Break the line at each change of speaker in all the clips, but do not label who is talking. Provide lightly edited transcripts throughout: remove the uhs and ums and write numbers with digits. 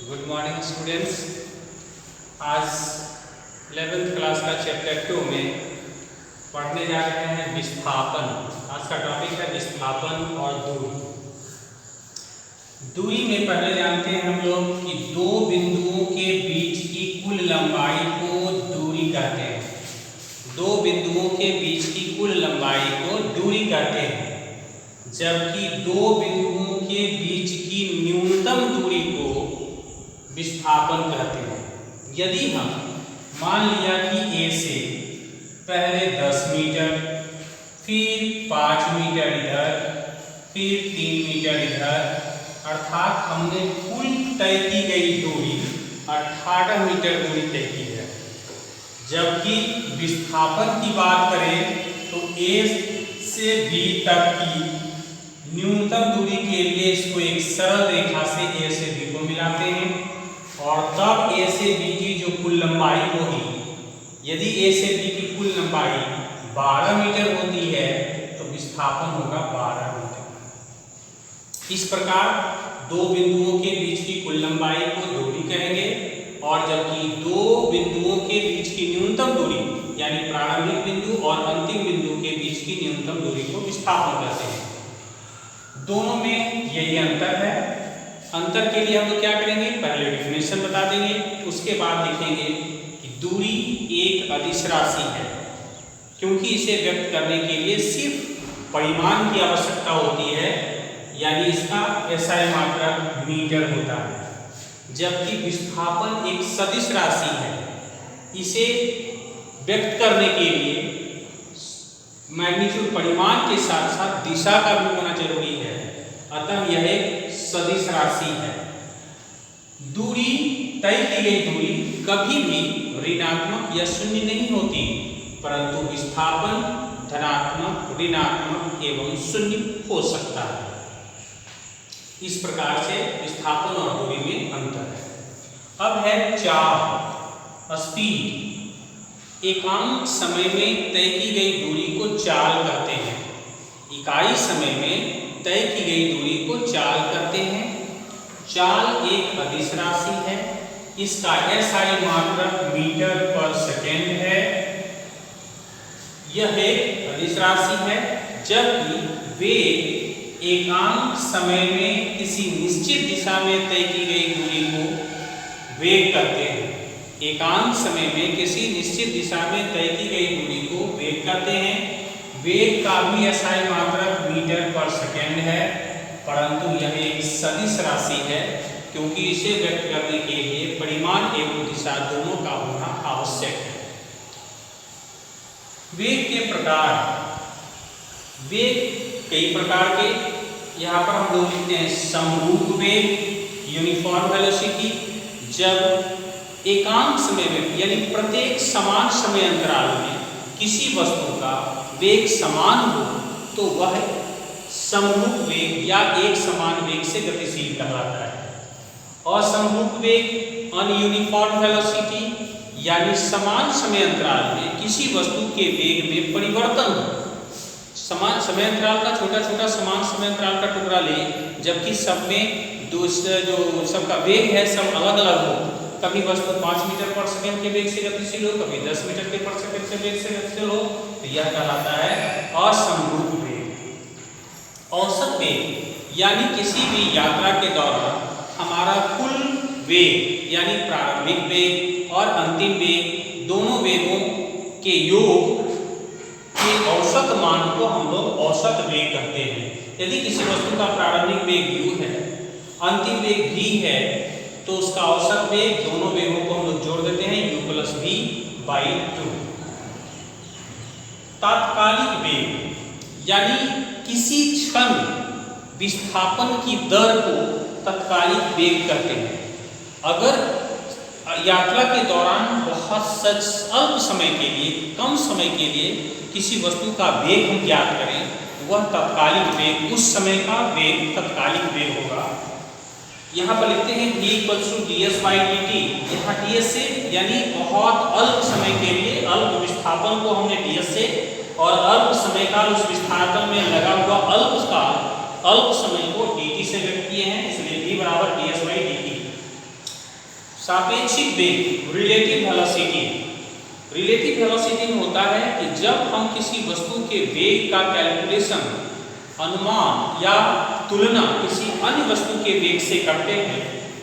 Good morning students. आज 11th class का chapter 2 में पढ़ने जा रहे हैं विस्थापन। आज का टॉपिक है विस्थापन और दूरी। दूरी में पहले जानते हैं हम लोग कि दो बिंदुओं के बीच की कुल लंबाई को दूरी कहते हैं। दो बिंदुओं के बीच की कुल लंबाई को दूरी कहते हैं, जबकि दो बिंदुओं के बीच की न्यूनतम दूरी को विस्थापन कहते हैं। यदि हम मान लिया कि A से पहले 10 मीटर, फिर 5 मीटर इधर, फिर 3 मीटर इधर, अर्थात हमने कुल तय की गई दूरी 18 मीटर दूरी तय की है। जबकि विस्थापन की बात करें तो A से B तक की न्यूनतम दूरी के लिए इसको एक सरल रेखा से A से B को मिलाते हैं और तब A से B की जो कुल लंबाई होगी, यदि A से B की कुल लंबाई 12 मीटर होती है तो विस्थापन होगा 12 मीटर। इस प्रकार दो बिंदुओं के बीच की कुल लंबाई को दूरी कहेंगे, और जबकि दो बिंदुओं के बीच की न्यूनतम दूरी यानी प्रारंभिक बिंदु और अंतिम बिंदु के बीच की न्यूनतम दूरी को विस्थापन कहते हैं। दोनों में यही अंतर है। अंतर के लिए हम लोग क्या करेंगे, पहले डिफिनेशन बता देंगे, उसके बाद लिखेंगे कि दूरी एक अदिश राशि है, क्योंकि इसे व्यक्त करने के लिए सिर्फ परिमाण की आवश्यकता होती है, यानी इसका SI मात्रक मीटर होता है। जबकि विस्थापन एक सदिश राशि है, इसे व्यक्त करने के लिए मैग्नीट्यूड परिमाण के साथ साथ दिशा का भी होना जरूरी है, अतः यह एक सदिश राशि है। दूरी तय की गई दूरी कभी भी ऋणात्मक या शून्य नहीं होती, परंतु विस्थापन धनात्मक, ऋणात्मक एवं शून्य हो सकता है। इस प्रकार से विस्थापन और दूरी में अंतर है। अब है चाल, स्पीड। एकांक समय में तय की गई दूरी को चाल कहते हैं। इकाई समय में तय की गई दूरी को चाल कहते हैं। चाल एक अदिश राशि है, इसका SI मात्रक मीटर पर सेकेंड है। यह एक अदिश राशि है, जबकि वेग एकांक समय में किसी निश्चित दिशा में तय की गई दूरी को वेग कहते हैं। एकांक समय में किसी निश्चित दिशा में तय की गई दूरी को वेग कहते हैं। वेग का भी SI मात्रक मीटर पर सेकेंड है, परंतु यह एक सदिश राशि है, क्योंकि इसे व्यक्त करने के लिए परिमाण एवं दिशा दोनों का होना आवश्यक है। वेग के प्रकार। वेग कई प्रकार के, यहाँ पर हम लोग लिखते हैं समरूप वेग, यूनिफॉर्म वेलोसिटी। जब एकांक समय में यानी प्रत्येक समान समय अंतराल में किसी वस्तु का वेग समान हो तो वह समरूप वेग या एक समान वेग से गतिशील कहलाता है। असमरूप वेग, अनयूनिफॉर्म वेलोसिटी, यानी समान समय अंतराल में किसी वस्तु के वेग में परिवर्तन हो। समान समय अंतराल का छोटा छोटा समान समय अंतराल का टुकड़ा ले, जबकि सब में जो सबका वेग है सब अलग अलग हो। कभी वस्तु 5 मीटर पर सेकंड के वेग से गतिशील हो, कभी 10 मीटर के पर सेकंड के वेग से गतिशील हो, तो यह कहलाता है असमरूप वेग। औसत वेग यानी किसी भी यात्रा के दौरान हमारा कुल वेग यानी प्रारंभिक वेग और अंतिम वेग, दोनों वेगों के योग के औसत मान को हम लोग औसत वेग कहते हैं। यदि किसी वस्तु का प्रारंभिक वेग u है, अंतिम वेग v है, तो उसका औसत वेग, दोनों वेगों को हम लोग जोड़ देते हैं u + v/2। तात्कालिक वेग यानी किसी क्षण विस्थापन की दर को तात्कालिक वेग कहते हैं। अगर यात्रा के दौरान बहुत अल्प समय के लिए, कम समय के लिए किसी वस्तु का वेग हम ज्ञात करें, वह तात्कालिक वेग, उस समय का वेग तात्कालिक वेग होगा। यहाँ पर लिखते हैं v = ds/dt। यहाँ ds से यानी बहुत अल्प समय के लिए अल्प विस्थापन को हमने ds से, और अल्प समय काल उस विस्थापन में लगा हुआ अल्प समय को dt से व्यक्त किए हैं, इसलिए v = ds/dt। सापेक्षिक वेग रिलेटिव वेलोसिटी। रिलेटिव वेलोसिटी में होता है कि जब हम किसी वस्तु के वेग का कैलकुलेशन, अनुमान या तुलना किसी अन्य वस्तु के वेग से करते हैं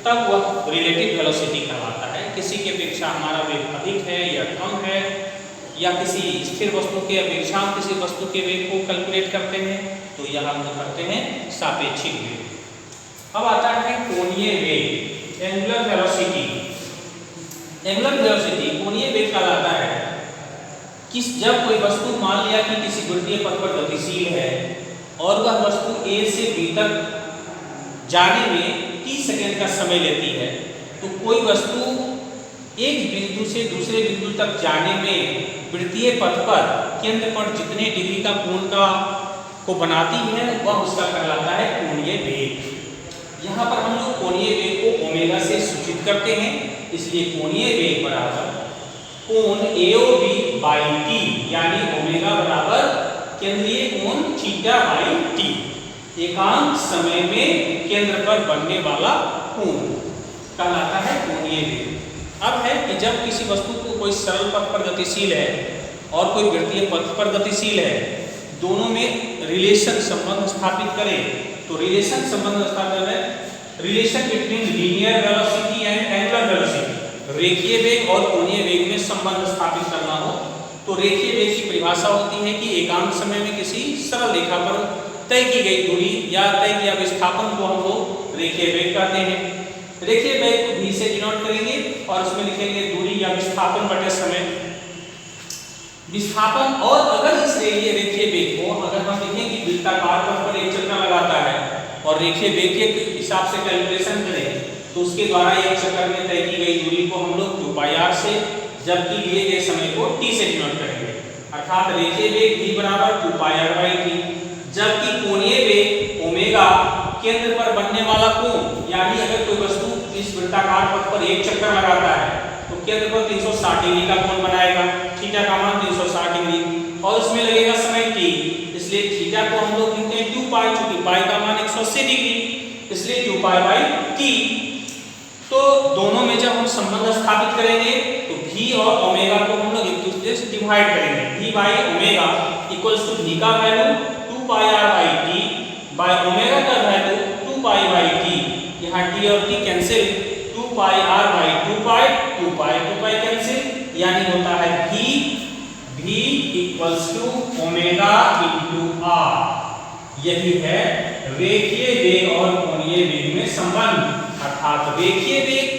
तब वह रिलेटिव वेलोसिटी कहलाता है। किसी की अपेक्षा हमारा वेग अधिक है या कम है, या किसी स्थिर वस्तु के अपेक्षा हम किसी वस्तु के वेग को कैलकुलेट करते हैं तो यह हम करते हैं सापेक्षिक वेग। अब आता है कोणीय वेग, एंगुलर वेलोसिटी। एंगुलर वेलोसिटी कोणीय वेग कहलाता है कि जब कोई वस्तु मान लिया कि किसी वृत्तीय पथ पर गतिशील है और वह वस्तु A से B तक जाने में 30 सेकंड का समय लेती है, तो कोई वस्तु एक बिंदु से दूसरे बिंदु तक जाने में वृत्तीय पथ पर केंद्र पर जितने डिग्री का कोण को बनाती है वह उसका कहलाता है कोणीय वेग। यहाँ पर हम लोग कोणीय वेग को ओमेगा से सूचित करते हैं, इसलिए कोणीय वेग बराबर कोण AOB बाई T, यानी ओमेगा बराबर केंद्रीय कोण थीटा बाई T, एकांक समय में केंद्र पर बनने वाला कोण कहलाता है कोणीय वेग। अब है कि जब किसी वस्तु को कोई सरल पथ पर गतिशील है और कोई वृत्तीय पथ पर गतिशील है, दोनों में रिलेशन संबंध स्थापित करें तो रिलेशन संबंध स्थापित करें relation between linear velocity and angular velocity. रेखीय वेग और कोणीय वेग में संबंध स्थापित करना हो तो रेखीय वेग की परिभाषा होती है कि एकांक समय में किसी सरल रेखा पर तय की गई दूरी या तय किया विस्थापन को हम लोग रेखीय वेग कहते हैं। रेखीय वेग को v से डिनोट करेंगे और उसमें लिखेंगे दूरी या विस्थापन बटे समय। विस्थापन, और अगर इस रेखीय वेग को अगर हम लिखें कि वृत्ताकार पथ पर एक चक्कर लगाता है और रेखीय वेग के हिसाब से कैलकुलेशन करें तो उसके द्वारा एक चक्कर में तय की गई दूरी को हम लोग 2πr से, जबकि लिए गए समय को t से डिनोट करेंगे, अर्थात रेखीय वेग v बराबर 2πr/t, जबकि कोणीय वेग ओमेगा केंद्र पर बनने वाला कोण, यानी अगर कोई वस्तु इस वृत्ताकार पथ पर एक चक्कर लगाता है तो केंद्र पर 360 डिग्री का कोण बनाएगा, थीटा का मान 360 डिग्री, और उसमें लगेगा समय t, इसलिए थीटा को हम लोग लिखते हैं 2π, क्योंकि पाई का मान 180 डिग्री, इसलिए 2π/t। तो दोनों में जब हम संबंध स्थापित करेंगे तो v और ओमेगा को हम लोग एक दूसरे से डिवाइड करेंगे। v by omega equals to v का वैल्यू 2πr/t बाय ओमेगा का वैल्यू 2π/t, यहाँ t और t कैंसिल, 2πr/2π 2π कैंसिल, यानी होता है v equals to omega into r। यही है रेखीय वेग और कोणीय वेग में संबंध, अर्थात रेखीय वेग